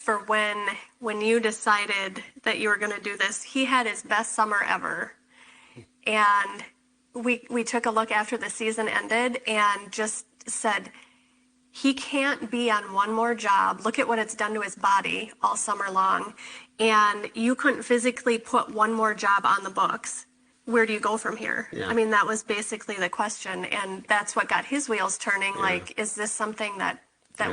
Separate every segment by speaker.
Speaker 1: for when you decided that you were going to do this. He had his best summer ever. And we took a look after the season ended and just said, he can't be on one more job. Look at what it's done to his body all summer long. And you couldn't physically put one more job on the books. Where do you go from here?
Speaker 2: Yeah.
Speaker 1: I mean, that was basically the question. And that's what got his wheels turning. Yeah. Like, is this something that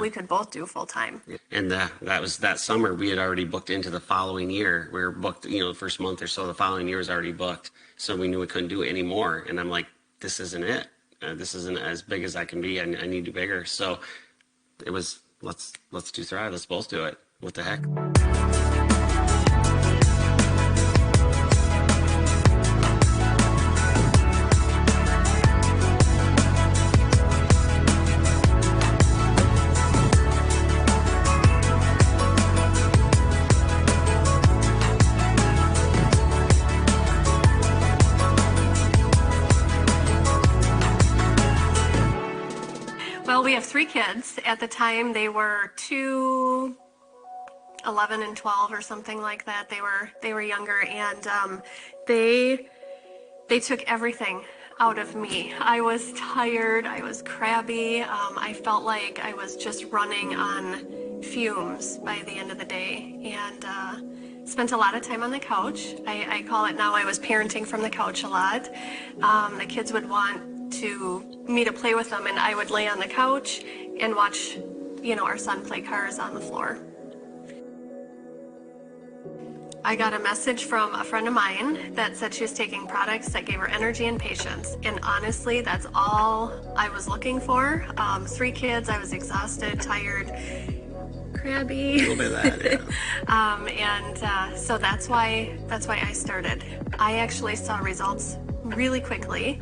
Speaker 1: we could both do full time?
Speaker 2: And that was that summer. We had already booked into the following year. We were booked, the first month or so, the following year was already booked. So we knew we couldn't do it anymore. And I'm like, this isn't it. This isn't as big as I can be. I need to do bigger. So it was, let's do Thrive. Let's both do it. What the heck?
Speaker 1: Well, we have 3 kids. At the time, they were 2, 11 and 12 or something like that. They were younger, and they took everything out of me. I was tired. I was crabby. I felt like I was just running on fumes by the end of the day, and spent a lot of time on the couch. I call it now, I was parenting from the couch a lot. The kids would want me to play with them, and I would lay on the couch and watch, our son play cars on the floor. I got a message from a friend of mine that said she was taking products that gave her energy and patience, and honestly, that's all I was looking for. 3 kids, I was exhausted, tired, crabby.
Speaker 2: A little bit of that, yeah.
Speaker 1: So that's why I started. I actually saw results really quickly.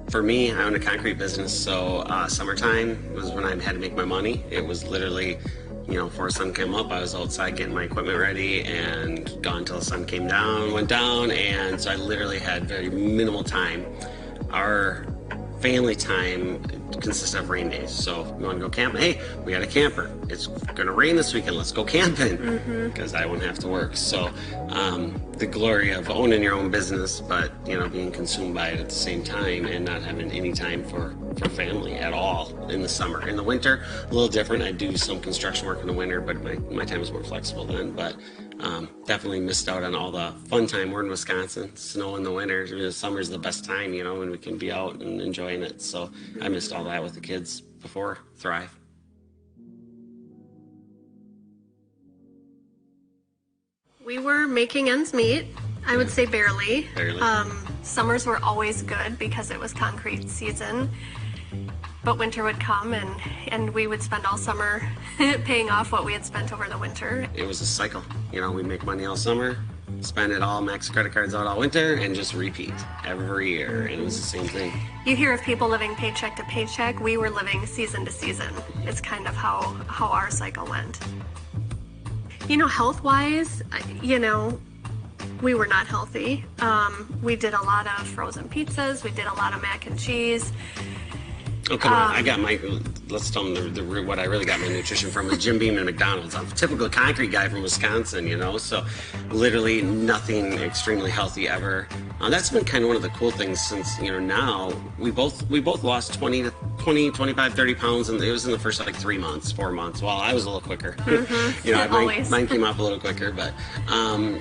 Speaker 2: For me, I own a concrete business, so summertime was when I had to make my money. It was literally, before the sun came up, I was outside getting my equipment ready and gone until the sun went down, and so I literally had very minimal time. Our family time consists of rain days, so if you want to go camping, hey, we got a camper. It's going to rain this weekend, let's go camping, because I won't have to work. So the glory of owning your own business, but being consumed by it at the same time and not having any time for family at all in the summer. In the winter, a little different. I do some construction work in the winter, but my time is more flexible then. But definitely missed out on all the fun time. We're in Wisconsin, snow in the winter. The summer's the best time, when we can be out and enjoying it. So I missed all that with the kids before Thrive.
Speaker 1: We were making ends meet. I would say barely.
Speaker 2: Barely.
Speaker 1: Summers were always good because it was concrete season. But winter would come, and we would spend all summer paying off what we had spent over the winter.
Speaker 2: It was a cycle. We'd make money all summer, spend it all, max credit cards out all winter, and just repeat every year. And it was the same thing.
Speaker 1: You hear of people living paycheck to paycheck. We were living season to season. It's kind of how our cycle went. Health-wise, we were not healthy. We did a lot of frozen pizzas. We did a lot of mac and cheese.
Speaker 2: Oh, come on. Let's tell them what I really got my nutrition from is Jim Beam and McDonald's. I'm a typical concrete guy from Wisconsin, so literally nothing extremely healthy ever. That's been kind of one of the cool things since, now we both lost 20, 25, 30 pounds, and it was in the first 3 months, 4 months. Well, I was a little quicker. Mine came up a little quicker, but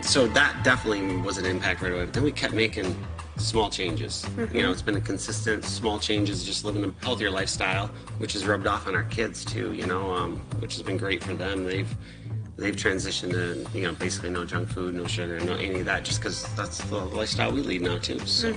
Speaker 2: so that definitely was an impact right away. But then we kept making small changes. It's been a consistent small changes, just living a healthier lifestyle, which has rubbed off on our kids too, which has been great for them. They've transitioned to, basically no junk food, no sugar, no any of that, just because that's the lifestyle we lead now too. So.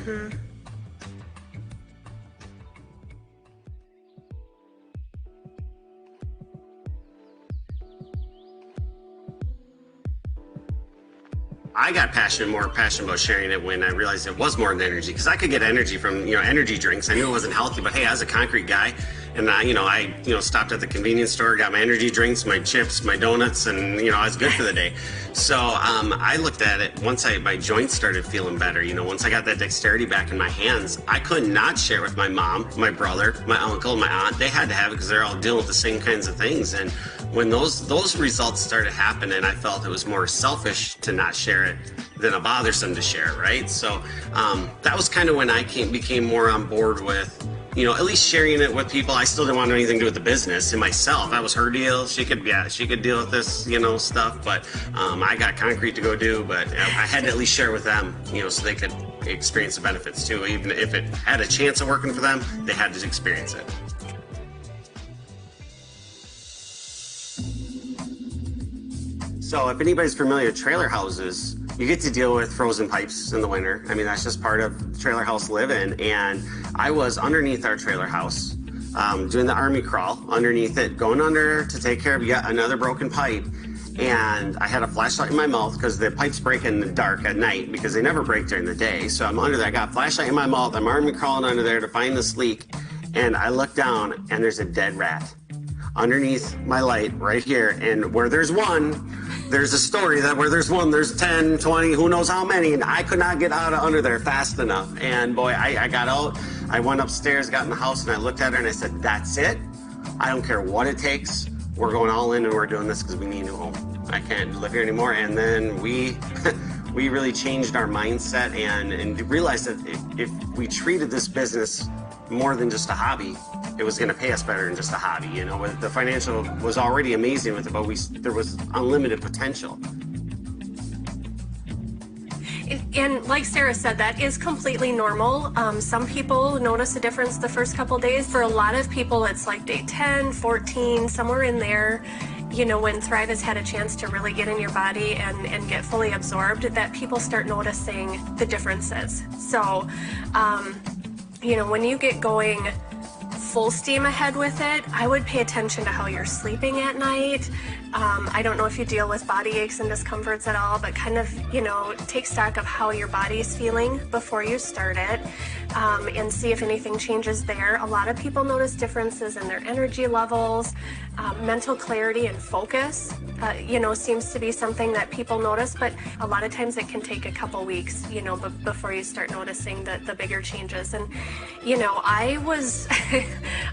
Speaker 2: I got more passionate about sharing it when I realized it was more than energy, because I could get energy from, energy drinks. I knew it wasn't healthy, but hey, I was a concrete guy, and I stopped at the convenience store, got my energy drinks, my chips, my donuts, and, I was good for the day. So I looked at it once my joints started feeling better. Once I got that dexterity back in my hands, I could not share with my mom, my brother, my uncle, my aunt. They had to have it because they're all dealing with the same kinds of things. And when those results started happening, I felt it was more selfish to not share it than a bothersome to share, right? So that was kind of when I became more on board with, at least sharing it with people. I still didn't want anything to do with the business and myself. That was her deal. She could deal with this, stuff. But I got concrete to go do, but I had to at least share with them, so they could experience the benefits too. Even if it had a chance of working for them, they had to experience it. So if anybody's familiar with trailer houses, you get to deal with frozen pipes in the winter. I mean, that's just part of trailer house living. And I was underneath our trailer house, doing the army crawl underneath it, going under to take care of yet another broken pipe. And I had a flashlight in my mouth because the pipes break in the dark at night because they never break during the day. So I'm under there, I got a flashlight in my mouth, I'm army crawling under there to find this leak. And I look down and there's a dead rat underneath my light right here. And where there's one, there's a story that where there's one, there's 10, 20, who knows how many, and I could not get out of under there fast enough. And boy, I got out, I went upstairs, got in the house, and I looked at her and I said, that's it. I don't care what it takes. We're going all in and we're doing this because we need a new home. I can't live here anymore. And then we really changed our mindset and realized that if we treated this business more than just a hobby, it was going to pay us better than just a hobby. The financial was already amazing with it, but there was unlimited potential.
Speaker 1: And like Sarah said, that is completely normal. Some people notice a difference the first couple days. For a lot of people, it's like day 10, 14, somewhere in there. When Thrive has had a chance to really get in your body and get fully absorbed, that people start noticing the differences. So, when you get going full steam ahead with it, I would pay attention to how you're sleeping at night. I don't know if you deal with body aches and discomforts at all, but kind of, take stock of how your body is feeling before you start it, and see if anything changes there. A lot of people notice differences in their energy levels, mental clarity and focus, seems to be something that people notice, but a lot of times it can take a couple weeks, before you start noticing the bigger changes. And,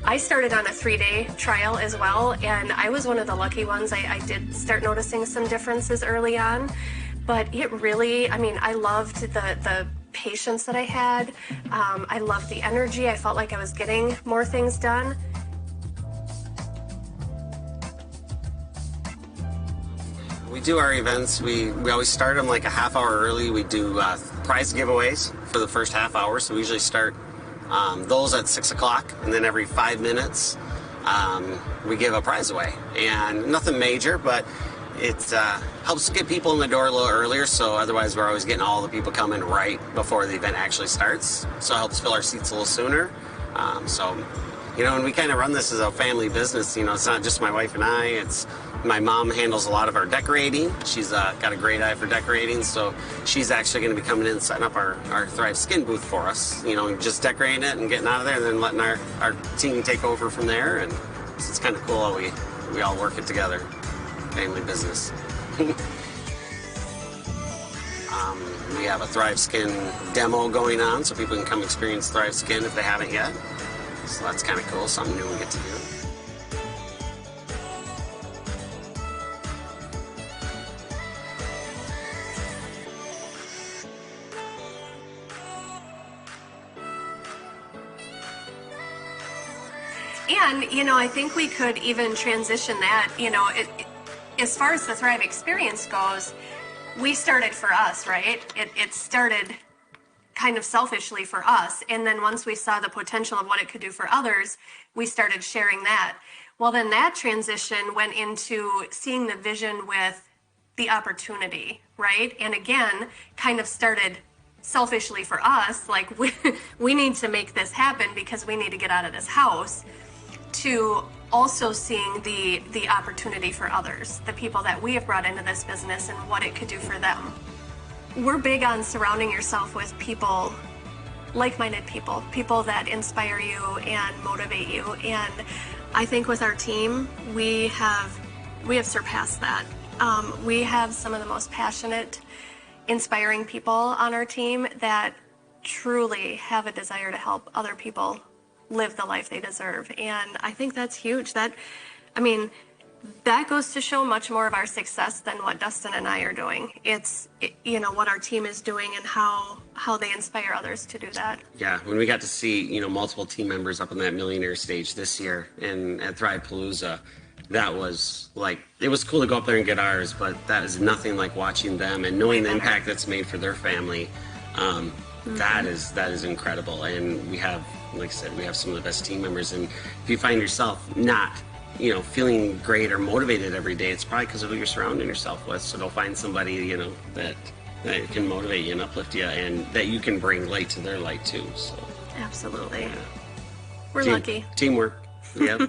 Speaker 1: I started on a 3-day trial as well, and I was one of the lucky ones. I did start noticing some differences early on, but it really, I loved the patience that I had. I loved the energy. I felt like I was getting more things done.
Speaker 2: We do our events, we always start them like a half hour early. We do prize giveaways for the first half hour, so we usually start those at 6 o'clock, and then every 5 minutes we give a prize away. And nothing major, but it helps get people in the door a little earlier, so otherwise we're always getting all the people coming right before the event actually starts. So it helps fill our seats a little sooner. And we kind of run this as a family business. It's not just my wife and I, it's my mom handles a lot of our decorating. She's got a great eye for decorating, so she's actually going to be coming in and setting up our Thrive Skin booth for us, just decorating it and getting out of there, and then letting our team take over from there. And so it's kind of cool how we all work it together. Family business. We have a Thrive Skin demo going on, so people can come experience Thrive Skin if they haven't yet. So that's kind of cool, something new we get to do.
Speaker 1: And, I think we could even transition that, as far as the Thrive experience goes, we started for us, right? It started kind of selfishly for us. And then once we saw the potential of what it could do for others, we started sharing that. Well, then that transition went into seeing the vision with the opportunity, right? And again, kind of started selfishly for us, like we need to make this happen because we need to get out of this house, to also seeing the opportunity for others, the people that we have brought into this business and what it could do for them. We're big on surrounding yourself with people, like-minded people that inspire you and motivate you. And I think with our team, we have surpassed that. We have some of the most passionate, inspiring people on our team that truly have a desire to help other people live the life they deserve. And I think that's huge. that goes to show much more of our success than what Dustin and I are doing. It's, what our team is doing and how they inspire others to do that.
Speaker 2: Yeah, when we got to see, multiple team members up on that millionaire stage this year at Thrive Palooza, that was like, it was cool to go up there and get ours, but that is nothing like watching them and knowing the impact that's made for their family. That is incredible. And we have, like I said, we have some of the best team members. And if you find yourself not, feeling great or motivated every day, it's probably because of who you're surrounding yourself with. So go find somebody, that can motivate you and uplift you, and that you can bring light to their light too. So
Speaker 1: absolutely. Yeah. We're lucky.
Speaker 2: Teamwork. Yeah.